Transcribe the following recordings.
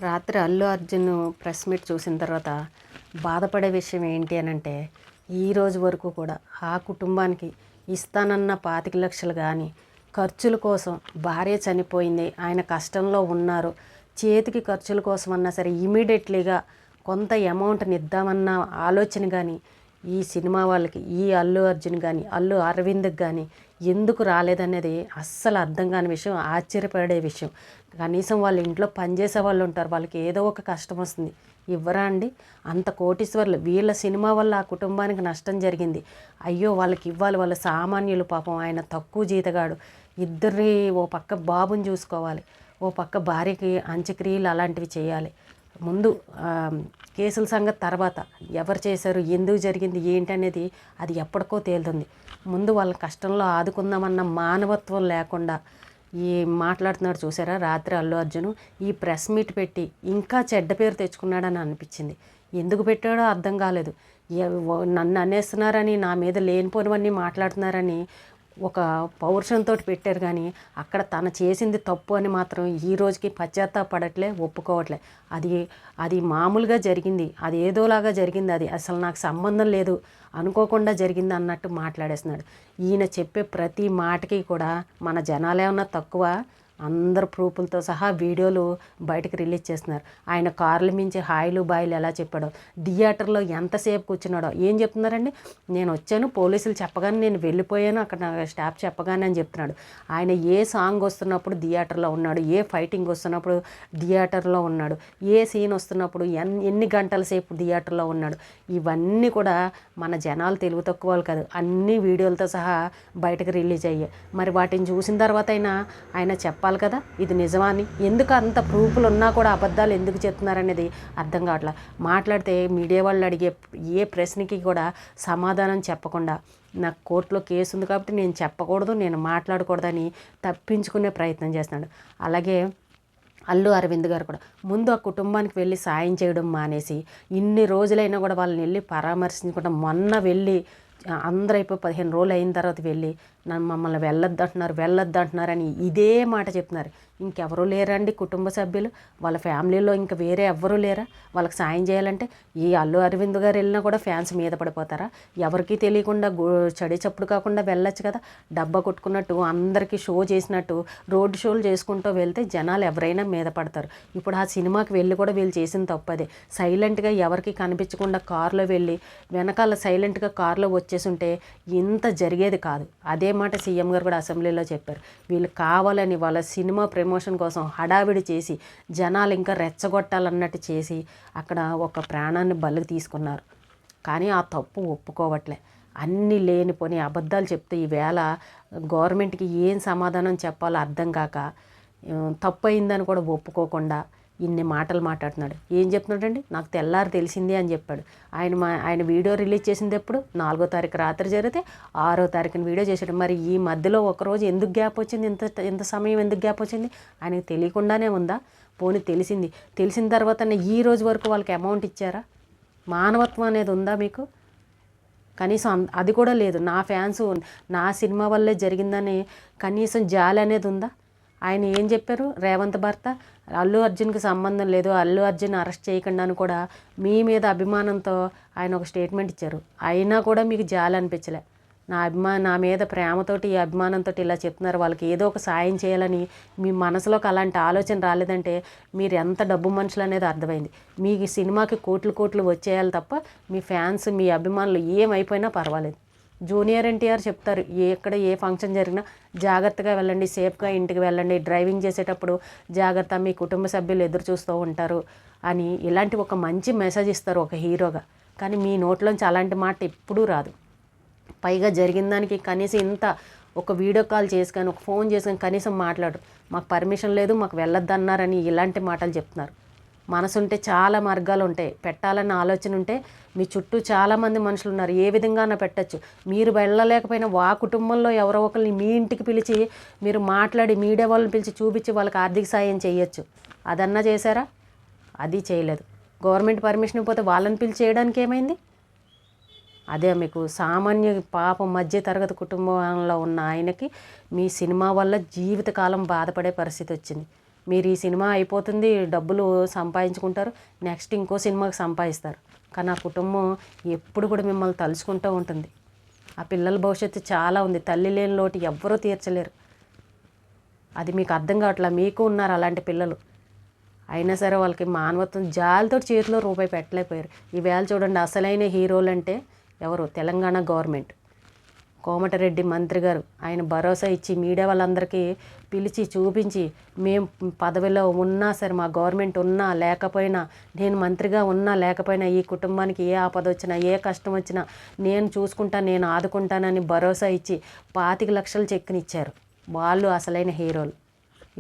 రాత్రి Allu Arjun press meet చూసిన తర్వాత బాధపడే విషయం ఏంటి అని అంటే, ఈరోజు వరకు కూడా ఆ కుటుంబానికి ఇస్తానన్న 25 లక్షలు కానీ ఖర్చుల కోసం, భార్య చనిపోయింది, ఆయన కష్టంలో ఉన్నారు, చేతికి ఖర్చుల కోసం అన్నా సరే ఇమీడియట్లీగా కొంత అమౌంట్ని ఇద్దామన్న ఆలోచన కానీ ఈ సినిమా వాళ్ళకి, ఈ అల్లు అర్జున్ కానీ అల్లు అరవింద్కి కానీ ఎందుకు రాలేదనేది అస్సలు అర్థం కాని విషయం, ఆశ్చర్యపడే విషయం. కనీసం వాళ్ళ ఇంట్లో పనిచేసే వాళ్ళు ఉంటారు, వాళ్ళకి ఏదో ఒక కష్టం వస్తుంది, ఇవ్వరా అండి? అంత కోటీశ్వర్లు, వీళ్ళ సినిమా వల్ల ఆ కుటుంబానికి నష్టం జరిగింది, అయ్యో వాళ్ళకి ఇవ్వాలి, వాళ్ళ సామాన్యులు, పాపం ఆయన తక్కువ జీతగాడు, ఇద్దరిని ఓ పక్క బాబుని చూసుకోవాలి, ఓ పక్క భార్యకి అంత్యక్రియలు అలాంటివి చేయాలి. ముందు కేసుల సంగతి తర్వాత, ఎవరు చేశారు, ఎందుకు జరిగింది ఏంటి అనేది అది ఎప్పటికో తేలుతుంది. ముందు వాళ్ళ కష్టంలో ఆదుకుందామన్న మానవత్వం లేకుండా ఈ మాట్లాడుతున్నాడు చూసారా రాత్రి అల్లు అర్జున్. ఈ ప్రెస్ మీట్ పెట్టి ఇంకా చెడ్డ పేరు తెచ్చుకున్నాడని అనిపించింది. ఎందుకు పెట్టాడో అర్థం కాలేదు. నన్ను అనేస్తున్నారని, నా మీద లేనిపోనివన్నీ మాట్లాడుతున్నారని ఒక పౌరుషంతో పెట్టారు, కానీ అక్కడ తను చేసింది తప్పు అని మాత్రం ఈ రోజుకి పశ్చాత్తాపడట్లే, ఒప్పుకోవట్లే. అది అది మామూలుగా జరిగింది, అది ఏదోలాగా జరిగింది, అది అసలు నాకు సంబంధం లేదు, అనుకోకుండా జరిగింది అన్నట్టు మాట్లాడేస్తున్నాడు. ఈయన చెప్పే ప్రతి మాటకి కూడా మన జనాలు ఏమన్నా తక్కువ? అందరు ప్రూఫ్లతో సహా వీడియోలు బయటకు రిలీజ్ చేస్తున్నారు. ఆయన కార్లు మించి హాయిలు బాయిలు ఎలా చెప్పాడో, థియేటర్లో ఎంతసేపు కూర్చున్నాడో. ఏం చెప్తున్నారండి, నేను వచ్చాను, పోలీసులు చెప్పగానే నేను వెళ్ళిపోయాను, అక్కడ నా స్టాఫ్ చెప్పగానే అని చెప్తున్నాడు. ఆయన ఏ సాంగ్ వస్తున్నప్పుడు థియేటర్లో ఉన్నాడు, ఏ ఫైటింగ్ వస్తున్నప్పుడు థియేటర్లో ఉన్నాడు, ఏ సీన్ వస్తున్నప్పుడు ఎన్ని గంటల సేపు థియేటర్లో ఉన్నాడు. ఇవన్నీ కూడా మన జనాలు తెలుగు తక్కువ వాళ్ళు కాదు, అన్ని వీడియోలతో సహా బయటకు రిలీజ్ అయ్యాయి. మరి వాటిని చూసిన తర్వాత ఆయన చెప్పాలి కదా ఇది నిజమాని. ఎందుకు అంత ప్రూఫ్లు ఉన్నా కూడా అబద్ధాలు ఎందుకు చెప్తున్నారనేది అర్థం కావట్లా. మాట్లాడితే మీడియా వాళ్ళు అడిగే ఏ ప్రశ్నకి కూడా సమాధానం చెప్పకుండా, నాకు కోర్టులో కేసు ఉంది కాబట్టి నేను చెప్పకూడదు, నేను మాట్లాడకూడదని తప్పించుకునే ప్రయత్నం చేస్తున్నాడు. అలాగే అల్లు అరవింద్ గారు కూడా ముందు ఆ కుటుంబానికి వెళ్ళి సాయం చేయడం మానేసి, ఇన్ని రోజులైనా కూడా వాళ్ళని వెళ్ళి పరామర్శించకుండా, మొన్న వెళ్ళి అందరూ అయిపోయి 15 రోజులు అయిన తర్వాత వెళ్ళి మమ్మల్ని వెళ్ళొద్దు అంటున్నారని ఇదే మాట చెప్తున్నారు. ఇంకెవరూ లేరండి కుటుంబ సభ్యులు, వాళ్ళ ఫ్యామిలీలో ఇంకా వేరే ఎవ్వరూ లేరా వాళ్ళకి సాయం చేయాలంటే? ఈ అల్లు అరవింద్ గారు వెళ్ళినా కూడా ఫ్యాన్స్ మీద పడిపోతారా? ఎవరికీ తెలియకుండా చడి చప్పుడు కాకుండా వెళ్ళొచ్చు కదా. డబ్బా కొట్టుకున్నట్టు అందరికీ షో చేసినట్టు రోడ్ షోలు చేసుకుంటూ వెళ్తే జనాలు ఎవరైనా మీద పడతారు. ఇప్పుడు ఆ సినిమాకి వెళ్ళి కూడా వీళ్ళు చేసిన తప్పదే. సైలెంట్గా ఎవరికి కనిపించకుండా కారులో వెళ్ళి వెనకాల సైలెంట్గా కారులో వచ్చేసుంటే ఇంత జరిగేది కాదు. అదే మాట సీఎం గారు కూడా అసెంబ్లీలో చెప్పారు. వీళ్ళు కావాలని వాళ్ళ సినిమా ప్రమోషన్ కోసం హడావిడి చేసి జనాలు ఇంకా రెచ్చగొట్టాలన్నట్టు చేసి అక్కడ ఒక ప్రాణాన్ని బలికి తీసుకున్నారు. కానీ ఆ తప్పు ఒప్పుకోవట్లే. అన్నీ లేనిపోని అబద్ధాలు చెప్తే ఈవేళ గవర్నమెంట్కి ఏం సమాధానం చెప్పాలో అర్థం కాక, తప్పు అయిందని కూడా ఒప్పుకోకుండా ఇన్ని మాటలు మాట్లాడుతున్నాడు. ఏం చెప్తున్నాడండి, నాకు తెల్లారి తెలిసింది అని చెప్పాడు. ఆయన వీడియో రిలీజ్ చేసింది ఎప్పుడు? 4వ తారీఖు రాత్రి జరిగితే 6వ తారీఖున వీడియో చేశాడు. మరి ఈ మధ్యలో ఒకరోజు ఎందుకు గ్యాప్ వచ్చింది, ఇంత సమయం ఎందుకు గ్యాప్ వచ్చింది? ఆయనకు తెలియకుండానే ఉందా? పోనీ తెలిసిన తర్వాతనే ఈ రోజు వరకు వాళ్ళకి అమౌంట్ ఇచ్చారా? మానవత్వం అనేది ఉందా మీకు? కనీసం అది కూడా లేదు. నా ఫ్యాన్స్ నా సినిమా వల్లే జరిగిందని కనీసం జాలి అనేది ఉందా? ఆయన ఏం చెప్పారు, రేవంత్ భర్త అల్లు అర్జున్కి సంబంధం లేదు, అల్లు అర్జున్ అరెస్ట్ చేయకుండా అని కూడా మీ మీద అభిమానంతో ఆయన ఒక స్టేట్మెంట్ ఇచ్చారు. అయినా కూడా మీకు జాలి అనిపించలే. నా మీద ప్రేమతోటి, ఈ అభిమానంతో ఇలా చెప్తున్నారు, వాళ్ళకి ఏదో ఒక సాయం చేయాలని మీ మనసులోకి అలాంటి ఆలోచన రాలేదంటే మీరు ఎంత డబ్బు మనుషులు అనేది అర్థమైంది. మీకు సినిమాకి కోట్లు వచ్చేయాలి తప్ప మీ ఫ్యాన్స్, మీ అభిమానులు ఏమైపోయినా పర్వాలేదు. జూనియర్ ఎన్టీఆర్ చెప్తారు, ఎక్కడ ఏ ఫంక్షన్ జరిగినా జాగ్రత్తగా వెళ్ళండి, సేఫ్గా ఇంటికి వెళ్ళండి, డ్రైవింగ్ చేసేటప్పుడు జాగ్రత్త, మీ కుటుంబ సభ్యులు ఎదురు చూస్తూ ఉంటారు అని ఇలాంటి ఒక మంచి మెసేజ్ ఇస్తారు ఒక హీరోగా. కానీ మీ నోట్లోంచి అలాంటి మాట ఎప్పుడూ రాదు. పైగా జరిగిన దానికి కనీసం ఇంత ఒక వీడియో కాల్ చేసుకొని, ఒక ఫోన్ చేసుకొని కనీసం మాట్లాడు, మాకు పర్మిషన్ లేదు, మాకు వెళ్ళొద్దన్నారని ఇలాంటి మాటలు చెప్తున్నారు. మనసుంటే చాలా మార్గాలు ఉంటాయి, పెట్టాలన్న ఆలోచన ఉంటే మీ చుట్టూ చాలామంది మనుషులు ఉన్నారు, ఏ విధంగానూ పెట్టచ్చు. మీరు వెళ్ళలేకపోయినా ఆ కుటుంబంలో ఎవరో ఒకరిని మీ ఇంటికి పిలిచి మీరు మాట్లాడి, మీడియా వాళ్ళని పిలిచి చూపించి వాళ్ళకి ఆర్థిక సాయం చేయొచ్చు. అదన్నా చేశారా? అది చేయలేదు. గవర్నమెంట్ పర్మిషన్ పోతే వాళ్ళని పిలిచి చేయడానికి ఏమైంది? అదే మీకు సామాన్య పాపం మధ్య తరగతి కుటుంబంలో ఉన్న ఆయనకి మీ సినిమా వల్ల జీవితకాలం బాధపడే పరిస్థితి వచ్చింది. మీరు ఈ సినిమా అయిపోతుంది, డబ్బులు సంపాదించుకుంటారు, నెక్స్ట్ ఇంకో సినిమాకి సంపాదిస్తారు. కానీ ఆ కుటుంబం ఎప్పుడు కూడా మిమ్మల్ని తలుచుకుంటూ ఉంటుంది. ఆ పిల్లల భవిష్యత్తు చాలా ఉంది. తల్లి లేని లోటు ఎవ్వరూ తీర్చలేరు. అది మీకు అర్థం కావట్లా. మీకు ఉన్నారు అలాంటి పిల్లలు. అయినా సరే వాళ్ళకి మానవత్వం జాలితో చేతిలో రూపాయి పెట్టలేకపోయారు. ఈవేళ చూడండి, అసలైన హీరోలు అంటే ఎవరు? తెలంగాణ గవర్నమెంట్, కోమటిరెడ్డి మంత్రి గారు. ఆయన భరోసా ఇచ్చి మీడియా వాళ్ళందరికీ పిలిచి చూపించి, మేము పదవిలో ఉన్నా సరే, మా గవర్నమెంట్ ఉన్నా లేకపోయినా, నేను మంత్రిగా ఉన్నా లేకపోయినా, ఈ కుటుంబానికి ఏ ఆపద వచ్చినా ఏ కష్టం వచ్చినా నేను చూసుకుంటా, నేను ఆదుకుంటానని భరోసా ఇచ్చి 25 లక్షలు చెక్కునిచ్చారు. వాళ్ళు అసలైన హీరోలు.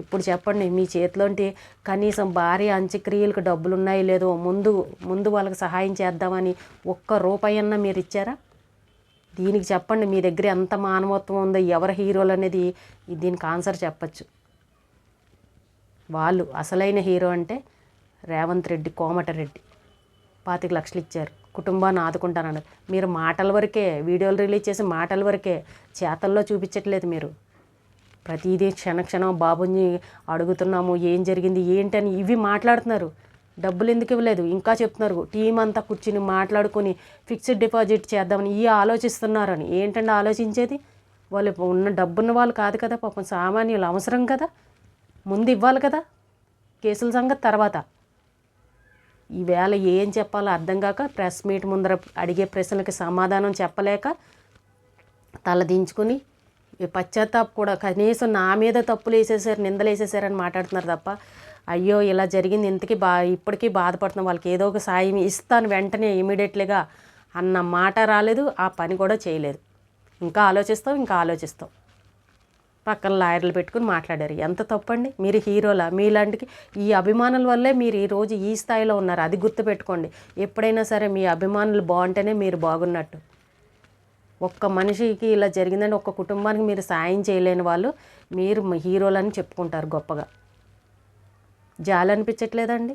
ఇప్పుడు చెప్పండి, మీ చేతిలోంటి కనీసం భార్య అంత్యక్రియలకు డబ్బులు ఉన్నాయో లేదో ముందు వాళ్ళకి సహాయం చేద్దామని ఒక్క రూపాయన్నా మీరు ఇచ్చారా? దీనికి చెప్పండి, మీ దగ్గర ఎంత మానవత్వం ఉందో, ఎవరు హీరోలు అనేది దీనికి ఆన్సర్ చెప్పచ్చు. వాళ్ళు అసలైన హీరో అంటే రేవంత్ రెడ్డి, కోమటిరెడ్డి 25 లక్షలు ఇచ్చారు, కుటుంబాన్ని ఆదుకుంటానన్నారు. మీరు మాటల వరకే, వీడియోలు రిలీజ్ చేసి మాటల వరకే, చేతల్లో చూపించట్లేదు. మీరు ప్రతిదీ క్షణక్షణం బాబుని అడుగుతున్నాము, ఏం జరిగింది ఏంటని ఇవి మాట్లాడుతున్నారు. డబ్బులు ఎందుకు ఇవ్వలేదు ఇంకా చెప్తున్నారు. టీం అంతా కూర్చుని మాట్లాడుకుని ఫిక్స్డ్ డిపాజిట్ చేద్దామని ఆలోచిస్తున్నారని. ఏంటంటే ఆలోచించేది? వాళ్ళు ఉన్న డబ్బున్న వాళ్ళు కాదు కదా, పాపం సామాన్యులు అవసరం కదా, ముందు ఇవ్వాలి కదా, కేసుల సంగతి తర్వాత. ఈవేళ ఏం చెప్పాలో అర్థం కాక ప్రెస్ మీట్ ముందర అడిగే ప్రశ్నలకి సమాధానం చెప్పలేక తలదించుకుని పశ్చాత్తాపం కూడా, కనీసం నా మీద తప్పులు వేసేసారు, నిందలు వేసేసారని మాట్లాడుతున్నారు తప్ప, అయ్యో ఇలా జరిగింది ఇంతకీ ఇప్పటికీ బాధపడుతున్నాం, వాళ్ళకి ఏదో ఒక సాయం ఇస్తాను వెంటనే ఇమీడియట్లీగా అన్న మాట రాలేదు. ఆ పని కూడా చేయలేదు. ఇంకా ఆలోచిస్తాం. పక్కన లాయర్లు పెట్టుకుని మాట్లాడారు. ఎంత తప్పండి? మీరు హీరోలా? మీలాంటికి ఈ అభిమానుల వల్లే మీరు ఈరోజు ఈ స్థాయిలో ఉన్నారు. అది గుర్తుపెట్టుకోండి. ఎప్పుడైనా సరే మీ అభిమానులు బాగుంటేనే మీరు బాగున్నట్టు. ఒక్క మనిషికి ఇలా జరిగిందని, ఒక్క కుటుంబానికి మీరు సాయం చేయలేని వాళ్ళు మీరు హీరోలని చెప్పుకుంటారు గొప్పగా. జాలి అనిపించట్లేదండి?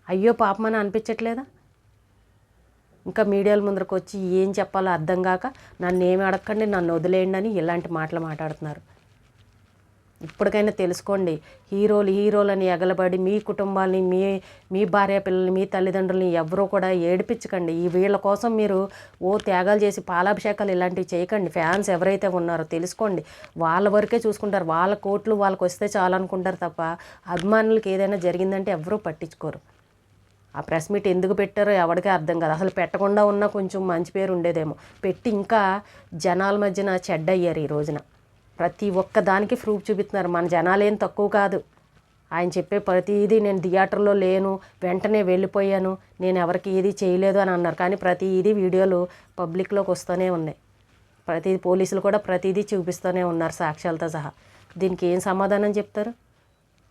అయ్యో పాపమని అనిపించట్లేదా? ఇంకా మీడియాల ముందరకు వచ్చి ఏం చెప్పాలో అర్థం కాక, నన్ను ఏమి అడగండి, నన్ను వదిలేయండి అని ఇలాంటి మాటలు మాట్లాడుతున్నారు. ఇప్పటికైనా తెలుసుకోండి, హీరోలని ఎగలబడి మీ కుటుంబాలని, మీ భార్య పిల్లల్ని, మీ తల్లిదండ్రులని ఎవరూ కూడా ఏడిపించకండి. వీళ్ళ కోసం మీరు త్యాగాలు చేసి పాలాభిషేకాలు ఇలాంటివి చేయకండి. ఫ్యాన్స్ ఎవరైతే ఉన్నారో తెలుసుకోండి, వాళ్ళ వరకే చూసుకుంటారు. వాళ్ళ కోట్లు వాళ్ళకి వస్తే చాలు అనుకుంటారు తప్ప, అభిమానులకి ఏదైనా జరిగిందంటే ఎవరూ పట్టించుకోరు. ఆ ప్రెస్ మీట్ ఎందుకు పెట్టారో ఎవరికీ అర్థం కాదు. అసలు పెట్టకుండా ఉన్నా కొంచెం మంచి పేరు ఉండేదేమో. పెట్టి ఇంకా జనాల మధ్యన చెడ్డయ్యారు. ఈ రోజున ప్రతి ఒక్క దానికి ప్రూఫ్ చూపిస్తున్నారు. మన జనాలు ఏం తక్కువ కాదు. ఆయన చెప్పే ప్రతిదీ నేను థియేటర్లో లేను, వెంటనే వెళ్ళిపోయాను, నేను ఎవరికి ఏది చేయలేదు అని అన్నారు. కానీ ప్రతిదీ వీడియోలు పబ్లిక్లోకి వస్తూనే ఉన్నాయి. పోలీసులు కూడా ప్రతిదీ చూపిస్తూనే ఉన్నారు సాక్ష్యాలతో సహా. దీనికి ఏం సమాధానం చెప్తారు?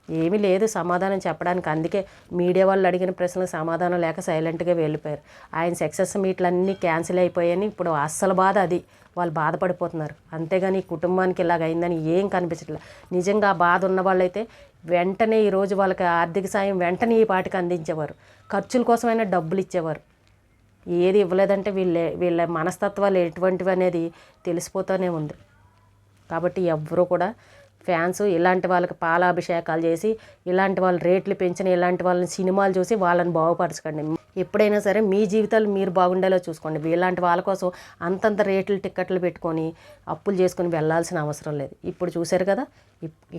ఏమీ లేదు సమాధానం చెప్పడానికి. అందుకే మీడియా వాళ్ళు అడిగిన ప్రశ్నలకు సమాధానం లేక సైలెంట్గా వెళ్ళిపోయారు. ఆయన సక్సెస్ మీట్లన్నీ క్యాన్సిల్ అయిపోయాయని ఇప్పుడు అస్సలు బాధ అది. వాళ్ళు బాధపడిపోతున్నారు. అంతేగాని ఈ కుటుంబానికి ఇలాగ అయిందని ఏం కనిపించట్లేదు. నిజంగా ఆ బాధ ఉన్న వాళ్ళైతే వెంటనే ఈరోజు వాళ్ళకి ఆర్థిక సాయం వెంటనే ఈ పాటికి అందించేవారు. ఖర్చుల కోసమైనా డబ్బులు ఇచ్చేవారు. ఏది ఇవ్వలేదంటే వీళ్ళ మనస్తత్వాలు ఎటువంటివి అనేది తెలిసిపోతూనే ఉంది. కాబట్టి ఎవ్వరూ కూడా ఫ్యాన్స్ ఇలాంటి వాళ్ళకి పాలాభిషేకాలు చేసి, ఇలాంటి వాళ్ళు రేట్లు పెంచిన ఇలాంటి వాళ్ళని సినిమాలు చూసి వాళ్ళని బాగుపరచకండి. ఎప్పుడైనా సరే మీ జీవితాలు మీరు బాగుండేలా చూసుకోండి. ఇలాంటి వాళ్ళ కోసం అంతంత రేట్లు టిక్కెట్లు పెట్టుకొని అప్పులు చేసుకొని వెళ్ళాల్సిన అవసరం లేదు. ఇప్పుడు చూశారు కదా,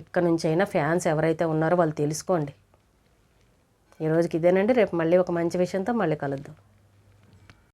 ఇక్కడ నుంచి అయినా ఫ్యాన్స్ ఎవరైతే ఉన్నారో వాళ్ళు తెలుసుకోండి. ఈరోజుకి ఇదేనండి. రేపు మళ్ళీ ఒక మంచి విషయంతో మళ్ళీ కలుద్దాం.